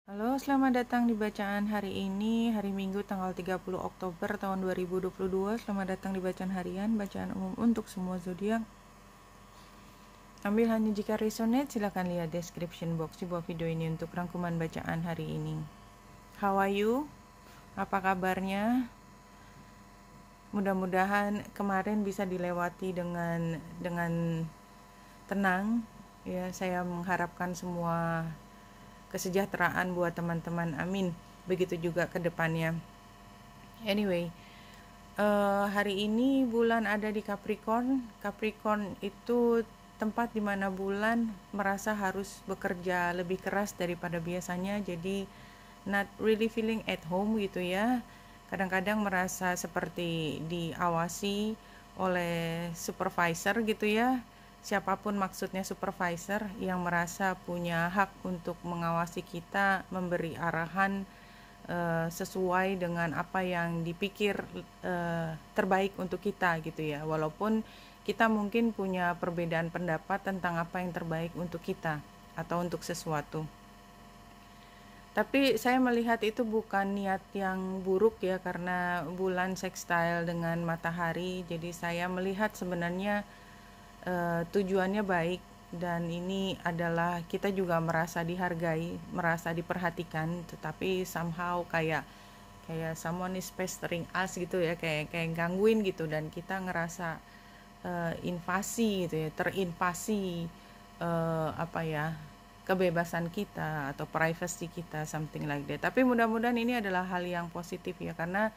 Halo, selamat datang di bacaan hari ini, hari Minggu tanggal 30 Oktober tahun 2022. Selamat datang di bacaan harian, bacaan umum untuk semua zodiak. Ambil hanya jika resonate, silakan lihat description box di bawah video ini untuk rangkuman bacaan hari ini. How are you? Apa kabarnya? Mudah-mudahan kemarin bisa dilewati dengan tenang. Ya, saya mengharapkan semua kesejahteraan buat teman-teman, amin. Begitu juga ke depannya. Anyway, hari ini bulan ada di Capricorn. Capricorn itu tempat dimana bulan merasa harus bekerja lebih keras daripada biasanya, jadi not really feeling at home gitu ya. Kadang-kadang merasa seperti diawasi oleh supervisor gitu ya. Siapapun maksudnya supervisor yang merasa punya hak untuk mengawasi kita, memberi arahan sesuai dengan apa yang dipikir terbaik untuk kita gitu ya. Walaupun kita mungkin punya perbedaan pendapat tentang apa yang terbaik untuk kita atau untuk sesuatu. Tapi saya melihat itu bukan niat yang buruk ya, karena bulan sextile dengan matahari. Jadi saya melihat sebenarnya tujuannya baik, dan ini adalah kita juga merasa dihargai, merasa diperhatikan, tetapi somehow kayak someone is pestering us gitu ya, kayak gangguin gitu, dan kita ngerasa invasi gitu ya, terinvasi kebebasan kita atau privacy kita, something like that. Tapi mudah-mudahan ini adalah hal yang positif ya, karena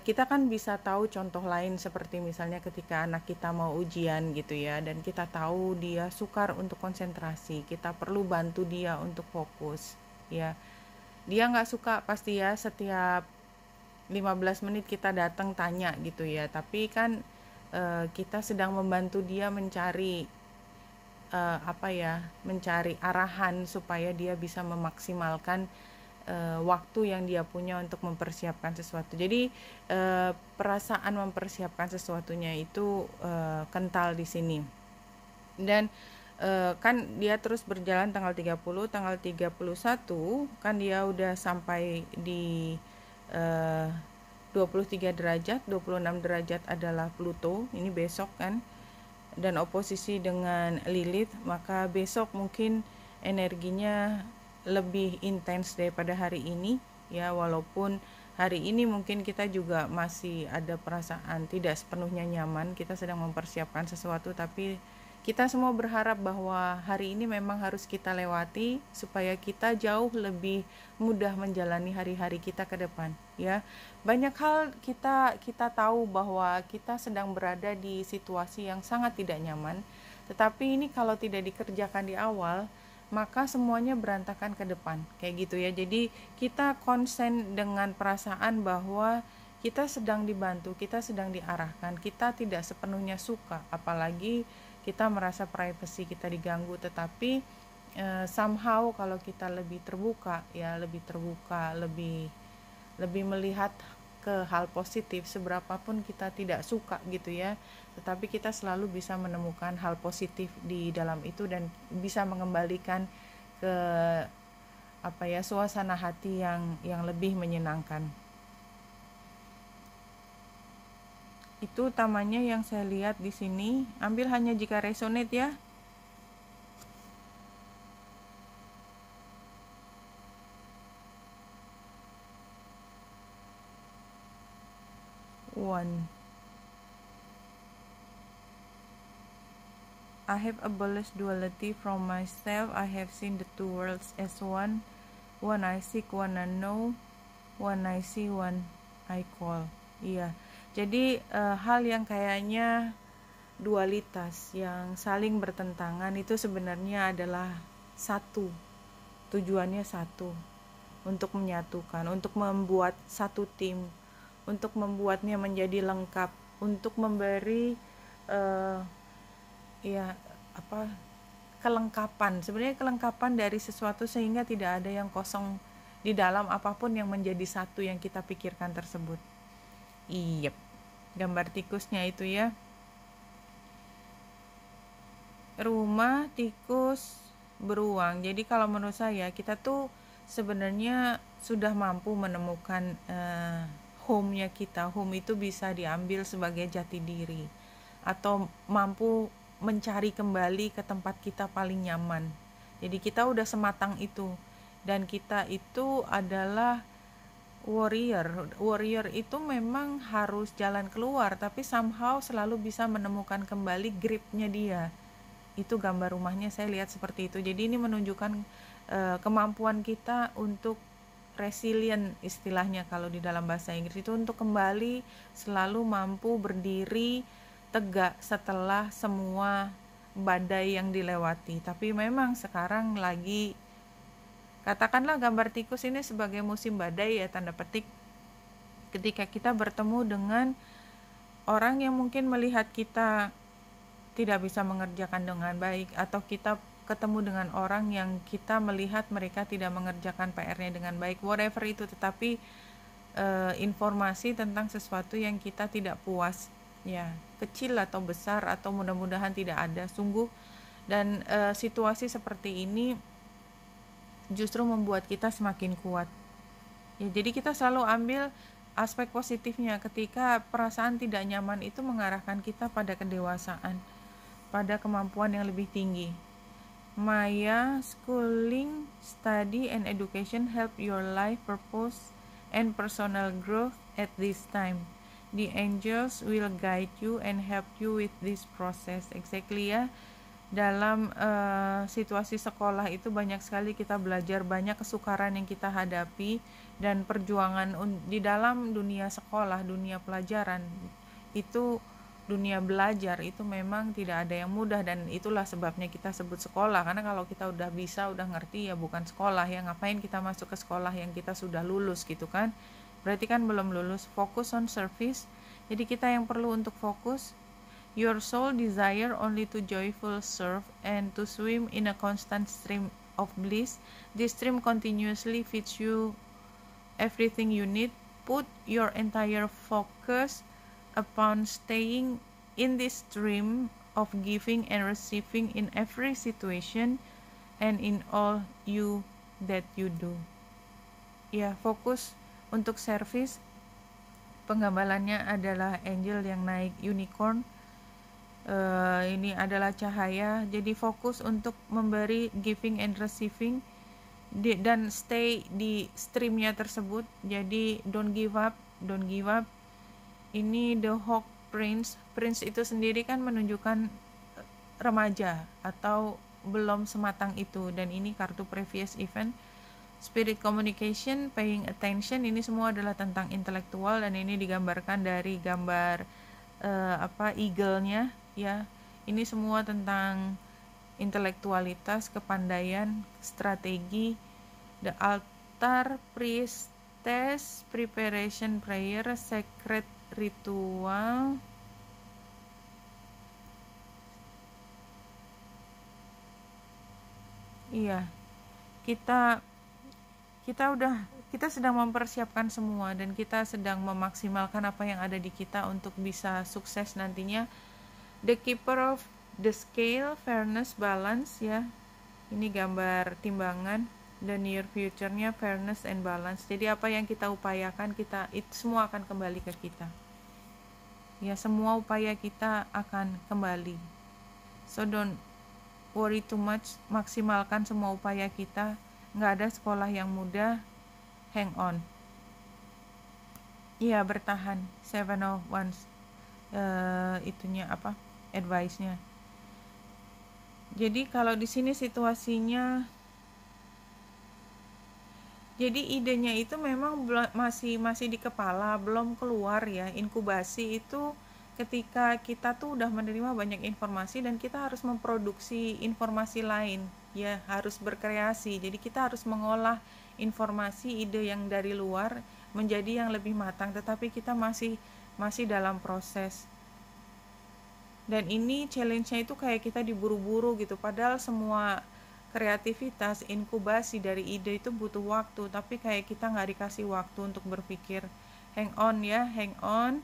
kita kan bisa tahu contoh lain, seperti misalnya ketika anak kita mau ujian gitu ya, dan kita tahu dia sukar untuk konsentrasi, kita perlu bantu dia untuk fokus ya. Dia nggak suka pasti ya, setiap 15 menit kita datang tanya gitu ya, tapi kan kita sedang membantu dia mencari mencari arahan supaya dia bisa memaksimalkan waktu yang dia punya untuk mempersiapkan sesuatu. Jadi perasaan mempersiapkan sesuatunya itu kental di sini. Dan kan dia terus berjalan tanggal 30, tanggal 31 kan dia udah sampai di 23 derajat, 26 derajat adalah Pluto, ini besok kan, dan oposisi dengan Lilith, maka besok mungkin energinya lebih intens daripada hari ini ya. Walaupun hari ini mungkin kita juga masih ada perasaan tidak sepenuhnya nyaman, kita sedang mempersiapkan sesuatu, tapi kita semua berharap bahwa hari ini memang harus kita lewati supaya kita jauh lebih mudah menjalani hari-hari kita ke depan ya. Banyak hal kita tahu bahwa kita sedang berada di situasi yang sangat tidak nyaman, tetapi ini kalau tidak dikerjakan di awal, maka semuanya berantakan ke depan kayak gitu ya. Jadi kita konsen dengan perasaan bahwa kita sedang dibantu, kita sedang diarahkan, kita tidak sepenuhnya suka, apalagi kita merasa privacy kita diganggu. Tetapi somehow kalau kita lebih terbuka ya, lebih melihat ke hal positif, seberapapun kita tidak suka gitu ya, tetapi kita selalu bisa menemukan hal positif di dalam itu dan bisa mengembalikan ke suasana hati yang lebih menyenangkan. Itu utamanya yang saya lihat di sini. Ambil hanya jika resonate ya. One. I have abolished duality from myself. I have seen the two worlds as one. One I seek, one I know. One I see, one I call. Iya. Jadi hal yang kayaknya dualitas yang saling bertentangan itu sebenarnya adalah satu. Tujuannya satu. Untuk menyatukan, untuk membuat satu tim, untuk membuatnya menjadi lengkap, untuk memberi kelengkapan, sebenarnya kelengkapan dari sesuatu sehingga tidak ada yang kosong di dalam apapun yang menjadi satu yang kita pikirkan tersebut. Iya, gambar tikusnya itu ya, rumah tikus beruang. Jadi kalau menurut saya kita tuh sebenarnya sudah mampu menemukan home-nya kita. Home itu bisa diambil sebagai jati diri, atau mampu mencari kembali ke tempat kita paling nyaman. Jadi kita udah sematang itu, dan kita itu adalah warrior. Warrior itu memang harus jalan keluar, tapi somehow selalu bisa menemukan kembali gripnya dia. Itu gambar rumahnya saya lihat seperti itu. Jadi ini menunjukkan kemampuan kita untuk resilient, istilahnya kalau di dalam bahasa Inggris itu, untuk kembali selalu mampu berdiri tegak setelah semua badai yang dilewati. Tapi memang sekarang lagi, katakanlah gambar tikus ini sebagai musim badai ya, tanda petik, ketika kita bertemu dengan orang yang mungkin melihat kita tidak bisa mengerjakan dengan baik, atau kita ketemu dengan orang yang kita melihat mereka tidak mengerjakan PR-nya dengan baik, whatever itu, tetapi informasi tentang sesuatu yang kita tidak puas, ya, kecil atau besar, atau mudah-mudahan tidak ada, sungguh. Dan situasi seperti ini justru membuat kita semakin kuat. Ya, jadi kita selalu ambil aspek positifnya. Ketika perasaan tidak nyaman itu mengarahkan kita pada kedewasaan, pada kemampuan yang lebih tinggi. Maya, schooling, study, and education help your life purpose and personal growth at this time. The angels will guide you and help you with this process. Exactly ya. Dalam situasi sekolah itu banyak sekali kita belajar, banyak kesukaran yang kita hadapi, dan perjuangan di dalam dunia sekolah, dunia pelajaran itu, dunia belajar itu memang tidak ada yang mudah, dan itulah sebabnya kita sebut sekolah. Karena kalau kita udah bisa, udah ngerti, ya bukan sekolah. Ya ngapain kita masuk ke sekolah yang kita sudah lulus gitu kan, berarti kan belum lulus. Focus on service. Jadi kita yang perlu untuk fokus. Your soul desire only to joyful serve and to swim in a constant stream of bliss. This stream continuously feeds you everything you need. Put your entire focus upon staying in this stream of giving and receiving in every situation and in all you that you do. Ya, fokus untuk service. Penggambarannya adalah angel yang naik unicorn. Ini adalah cahaya. Jadi fokus untuk memberi, giving and receiving, dan stay di streamnya tersebut. Jadi don't give up. Ini the Hawk Prince. Prince itu sendiri kan menunjukkan remaja atau belum sematang itu, dan ini kartu previous event. Spirit communication, paying attention, ini semua adalah tentang intelektual, dan ini digambarkan dari gambar eagle-nya ya. Ini semua tentang intelektualitas, kepandaian, strategi. The altar, priestess, preparation prayer, sacred ritual. Iya, kita sedang mempersiapkan semua, dan kita sedang memaksimalkan apa yang ada di kita untuk bisa sukses nantinya. The keeper of the scale, fairness, balance ya. Ini gambar timbangan, dan near future-nya fairness and balance. Jadi apa yang kita upayakan, itu semua akan kembali ke kita. Ya, semua upaya kita akan kembali. So don't worry too much, maksimalkan semua upaya kita. Nggak ada sekolah yang mudah. Hang on. Iya, bertahan. 7 of Wands. Itunya apa? Advice-nya. Jadi kalau di sini situasinya, jadi idenya itu memang masih di kepala, belum keluar ya. Inkubasi itu ketika kita tuh udah menerima banyak informasi, dan kita harus memproduksi informasi lain ya, harus berkreasi. Jadi kita harus mengolah informasi, ide yang dari luar menjadi yang lebih matang, tetapi kita masih dalam proses. Dan ini challenge-nya itu kayak kita diburu-buru gitu, padahal semua kreativitas, inkubasi dari ide itu butuh waktu, tapi kayak kita nggak dikasih waktu untuk berpikir. Hang on ya, hang on.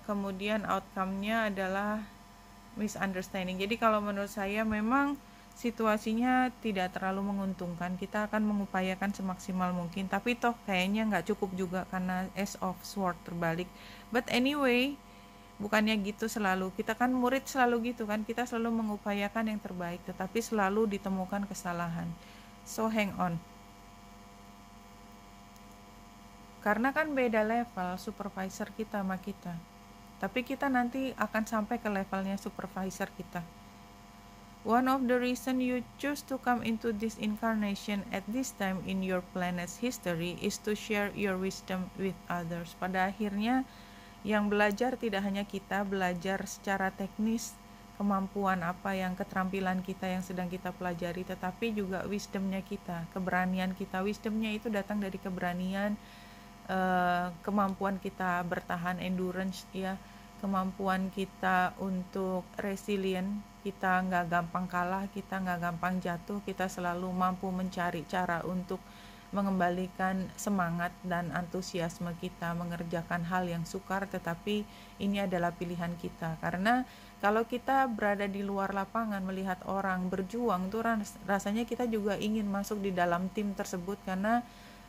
Kemudian outcome-nya adalah misunderstanding. Jadi kalau menurut saya memang situasinya tidak terlalu menguntungkan, kita akan mengupayakan semaksimal mungkin, tapi toh kayaknya nggak cukup juga karena Ace of Sword terbalik. But anyway, bukannya gitu selalu, kita kan murid selalu gitu kan, kita selalu mengupayakan yang terbaik, tetapi selalu ditemukan kesalahan. So hang on. Karena kan beda level supervisor kita sama kita, tapi kita nanti akan sampai ke levelnya supervisor kita. One of the reason you choose to come into this incarnation at this time in your planet's history is to share your wisdom with others. Pada akhirnya yang belajar tidak hanya kita belajar secara teknis, kemampuan apa yang keterampilan kita yang sedang kita pelajari, tetapi juga wisdomnya kita, keberanian kita. Wisdomnya itu datang dari keberanian, kemampuan kita bertahan, endurance ya, kemampuan kita untuk resilient, kita nggak gampang kalah, kita nggak gampang jatuh, kita selalu mampu mencari cara untuk mengembalikan semangat dan antusiasme kita mengerjakan hal yang sukar, tetapi ini adalah pilihan kita. Karena kalau kita berada di luar lapangan melihat orang berjuang tuh rasanya kita juga ingin masuk di dalam tim tersebut, karena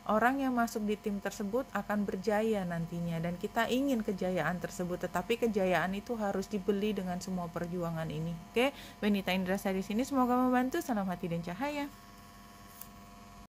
orang yang masuk di tim tersebut akan berjaya nantinya dan kita ingin kejayaan tersebut, tetapi kejayaan itu harus dibeli dengan semua perjuangan ini. Oke, Benita Indrasari di sini, semoga membantu. Salam hati dan cahaya.